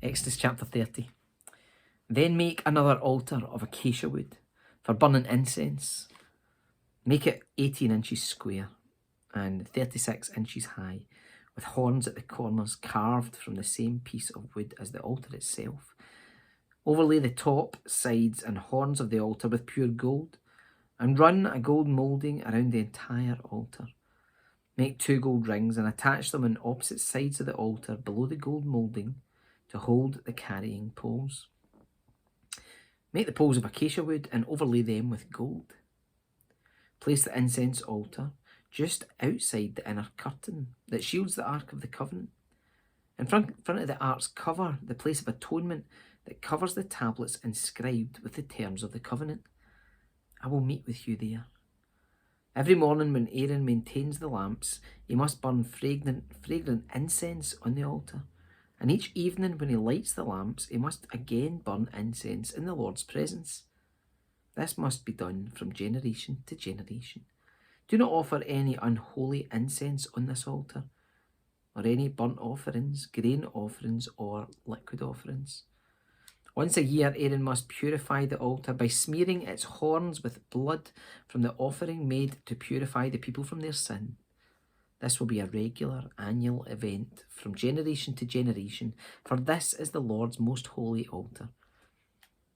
Exodus chapter 30. Then make another altar of acacia wood for burning incense. Make it 18 inches square and 36 inches high, with horns at the corners carved from the same piece of wood as the altar itself. Overlay the top, sides and horns of the altar with pure gold, and run a gold moulding around the entire altar. Make 2 gold rings and attach them on opposite sides of the altar below the gold moulding to hold the carrying poles. Make the poles of acacia wood and overlay them with gold. Place the incense altar just outside the inner curtain that shields the Ark of the Covenant. In front of the Ark's cover, the place of atonement that covers the tablets inscribed with the terms of the covenant. I will meet with you there. Every morning when Aaron maintains the lamps, he must burn fragrant incense on the altar. And each evening when he lights the lamps, he must again burn incense in the Lord's presence. This must be done from generation to generation. Do not offer any unholy incense on this altar, or any burnt offerings, grain offerings, or liquid offerings. Once a year, Aaron must purify the altar by smearing its horns with blood from the offering made to purify the people from their sin. This will be a regular annual event from generation to generation, for this is the Lord's most holy altar.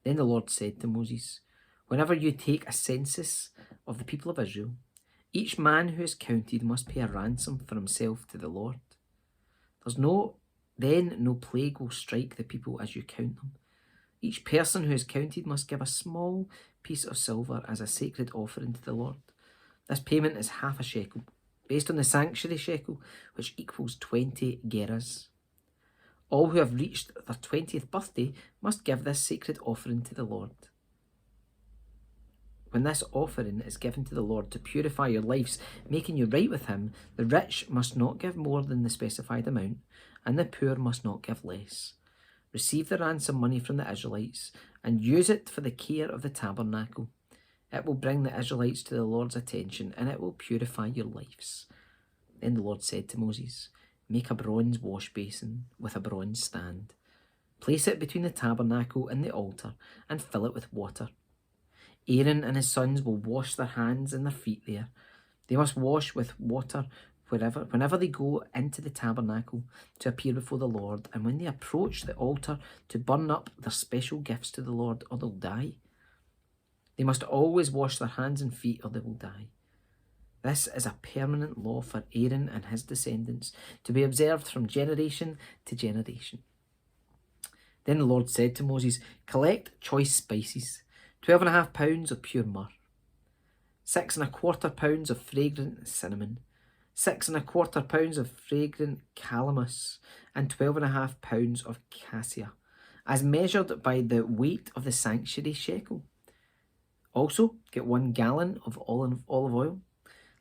Then the Lord said to Moses, whenever you take a census of the people of Israel, each man who is counted must pay a ransom for himself to the Lord. No plague will strike the people as you count them. Each person who is counted must give a small piece of silver as a sacred offering to the Lord. This payment is half a shekel, based on the sanctuary shekel, which equals 20 gerahs. All who have reached their 20th birthday must give this sacred offering to the Lord. When this offering is given to the Lord to purify your lives, making you right with him, the rich must not give more than the specified amount, and the poor must not give less. Receive the ransom money from the Israelites and use it for the care of the tabernacle. It will bring the Israelites to the Lord's attention, and it will purify your lives. Then the Lord said to Moses, make a bronze wash basin with a bronze stand. Place it between the tabernacle and the altar and fill it with water. Aaron and his sons will wash their hands and their feet there. They must wash with water whenever they go into the tabernacle to appear before the Lord, and when they approach the altar to burn up their special gifts to the Lord, or they'll die. They must always wash their hands and feet, or they will die. This is a permanent law for Aaron and his descendants, to be observed from generation to generation. Then the Lord said to Moses, collect choice spices, 12.5 pounds of pure myrrh, 6.25 pounds of fragrant cinnamon, 6.25 pounds of fragrant calamus, and 12.5 pounds of cassia, as measured by the weight of the sanctuary shekel. Also, get 1 gallon of olive oil.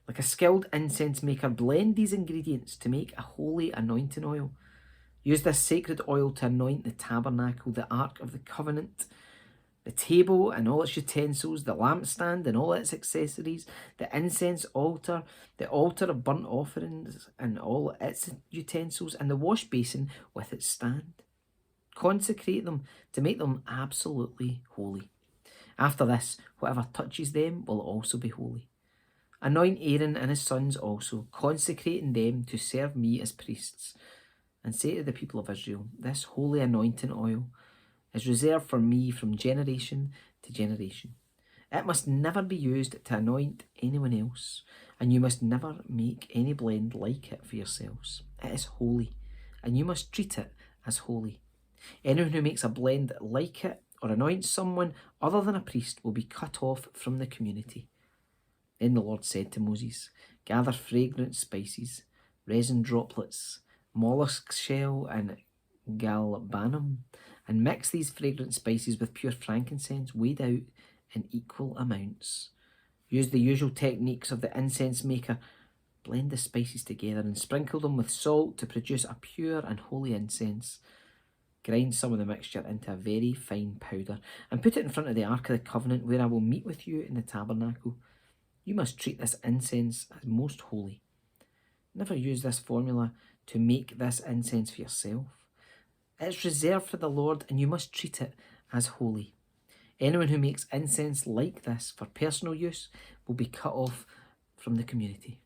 Like a skilled incense maker, blend these ingredients to make a holy anointing oil. Use this sacred oil to anoint the tabernacle, the Ark of the Covenant, the table and all its utensils, the lampstand and all its accessories, the incense altar, the altar of burnt offerings and all its utensils, and the wash basin with its stand. Consecrate them to make them absolutely holy. After this, whatever touches them will also be holy. Anoint Aaron and his sons also, consecrating them to serve me as priests. And say to the people of Israel, this holy anointing oil is reserved for me from generation to generation. It must never be used to anoint anyone else, and you must never make any blend like it for yourselves. It is holy, and you must treat it as holy. Anyone who makes a blend like it or anoints someone other than a priest will be cut off from the community. Then the Lord said to Moses, gather fragrant spices, resin droplets, mollusk shell and galbanum, and mix these fragrant spices with pure frankincense weighed out in equal amounts. Use the usual techniques of the incense maker. Blend the spices together and sprinkle them with salt to produce a pure and holy incense. Grind some of the mixture into a very fine powder and put it in front of the Ark of the Covenant, where I will meet with you in the tabernacle. You must treat this incense as most holy. Never use this formula to make this incense for yourself. It's reserved for the Lord, and you must treat it as holy. Anyone who makes incense like this for personal use will be cut off from the community.